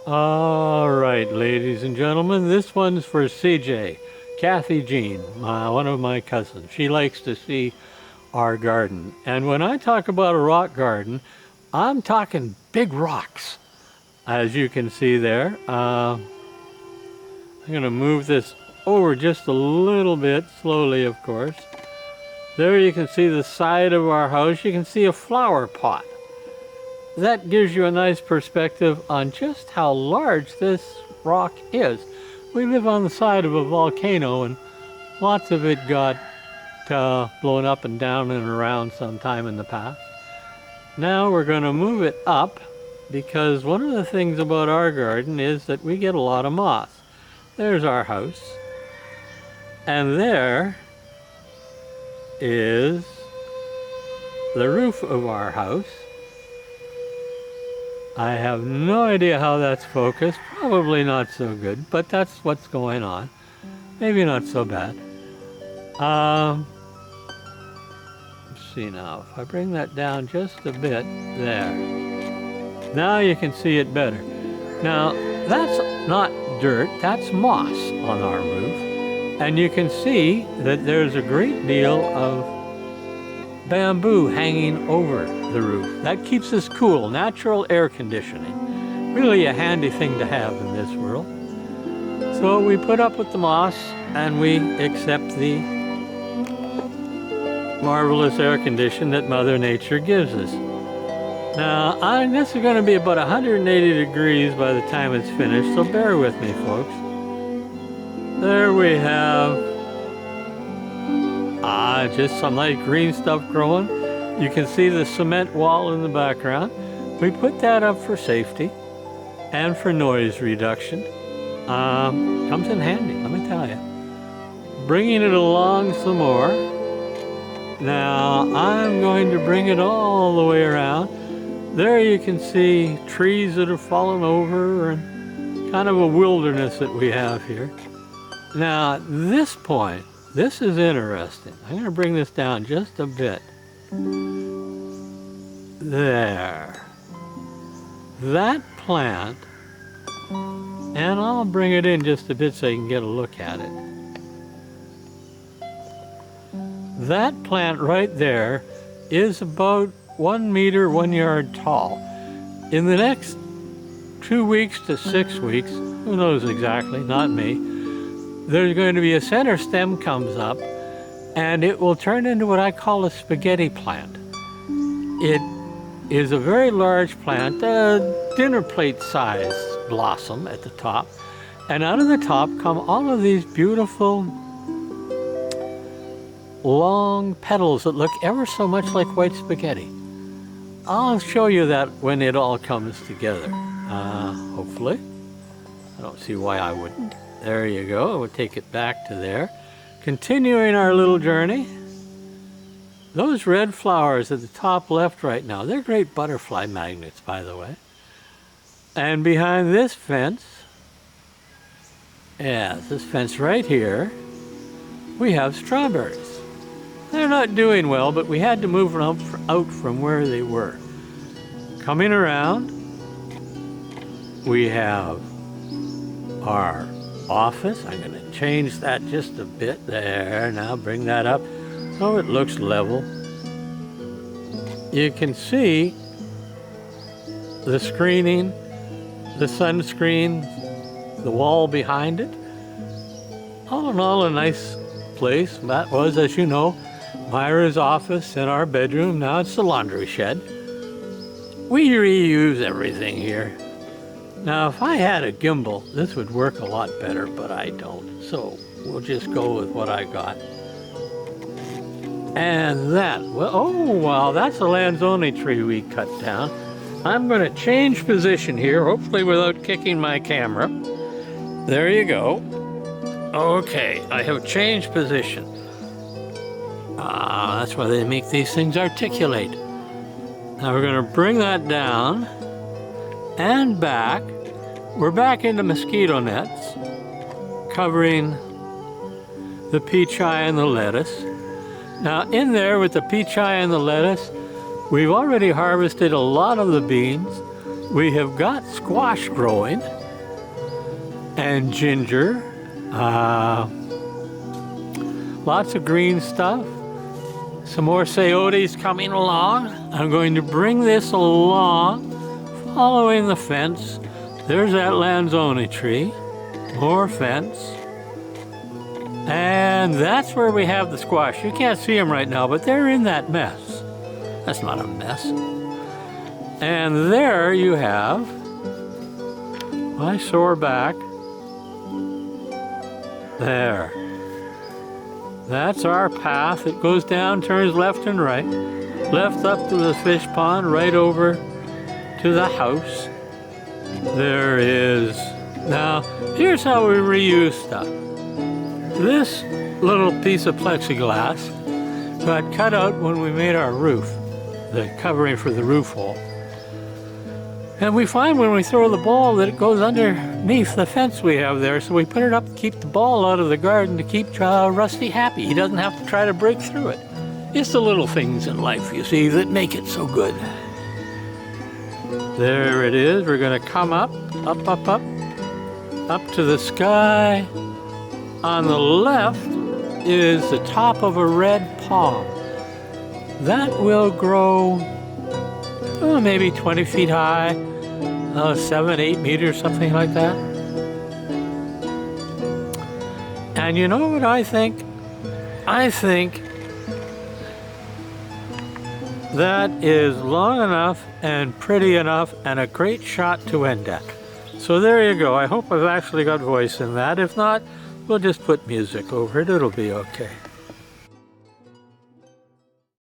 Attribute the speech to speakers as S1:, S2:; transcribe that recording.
S1: All right, ladies and gentlemen, this one's for CJ, Kathy Jean, one of my cousins. She likes to see our garden. And when I talk about a rock garden, I'm talking big rocks, as you can see there. I'm going to move this over just a little bit, slowly, of course. There you can see the side of our house. You can see a flower pot. That gives you a nice perspective on just how large this rock is. We live on the side of a volcano, and lots of it got blown up and down and around sometime in the past. Now we're going to move it up, because one of the things about our garden is that we get a lot of moss. There's our house, and there is the roof of our house. I have no idea how that's focused, probably not so good, but that's what's going on. Maybe not so bad. Let's see now, if I bring that down just a bit, there. Now you can see it better. Now, that's not dirt, that's moss on our roof. And you can see that there's a great deal of bamboo hanging over the roof. That keeps us cool, natural air conditioning. Really a handy thing to have in this world. So we put up with the moss and we accept the marvelous air condition that Mother Nature gives us. Now, this is going to be about 180 degrees by the time it's finished, so bear with me, folks. There we have just some nice green stuff growing. You can see the cement wall in the background. We put that up for safety and for noise reduction. Comes in handy, let me tell you. Bringing it along some more. Now I'm going to bring it all the way around. There you can see trees that have fallen over and kind of a wilderness that we have here. Now at this point, this is interesting. I'm going to bring this down just a bit. There. That plant, and I'll bring it in just a bit so you can get a look at it. That plant right there is about 1 meter, 1 yard tall. In the next 2 weeks to 6 weeks, who knows exactly, not me, there's going to be a center stem comes up, and it will turn into what I call a spaghetti plant. It is a very large plant, a dinner plate size blossom at the top, and out of the top come all of these beautiful long petals that look ever so much like white spaghetti. I'll show you that when it all comes together, hopefully. I don't see why I wouldn't. There you go, we'll take it back to there. Continuing our little journey. Those red flowers at the top left right now, they're great butterfly magnets, by the way. And behind this fence, this fence right here, we have strawberries. They're not doing well, but we had to move them out from where they were. Coming around, we have our office. I'm going to change that just a bit there. Now bring that up so it looks level. You can see the screening, the sunscreen, the wall behind it. All in all, a nice place. That was, as you know, Myra's office and our bedroom. Now it's the laundry shed. We reuse everything here. Now, if I had a gimbal, this would work a lot better, but I don't. So we'll just go with what I got. And that, well, oh, wow, that's a Lanzoni tree we cut down. I'm going to change position here, hopefully without kicking my camera. There you go. Okay, I have changed position. That's why they make these things articulate. Now we're going to bring that down and back. We're back into mosquito nets, covering the peach eye and the lettuce. Now in there with the peach eye and the lettuce, we've already harvested a lot of the beans. We have got squash growing. and ginger. Lots of green stuff. Some more sayotes coming along. I'm going to bring this along, following the fence. There's that Lanzoni tree. More fence. And that's where we have the squash. You can't see them right now, but they're in that mess. That's not a mess. And there you have my sore back. There. That's our path. It goes down, turns left and right. Left up to the fish pond, right over to the house. There is. Now, here's how we reuse stuff. This little piece of plexiglass got cut out when we made our roof, the covering for the roof hole. And we find when we throw the ball that it goes underneath the fence we have there, so we put it up to keep the ball out of the garden to keep Rusty happy. He doesn't have to try to break through it. It's the little things in life, you see, that make it so good. There it is. We're going to come up to the sky. On the left is the top of a red palm. That will grow maybe 20 feet high, 7, 8 meters, something like that. And you know what I think? I think that is long enough and pretty enough and a great shot to end at. So there you go. I hope I've actually got voice in that. If not, we'll just put music over it. It'll be okay.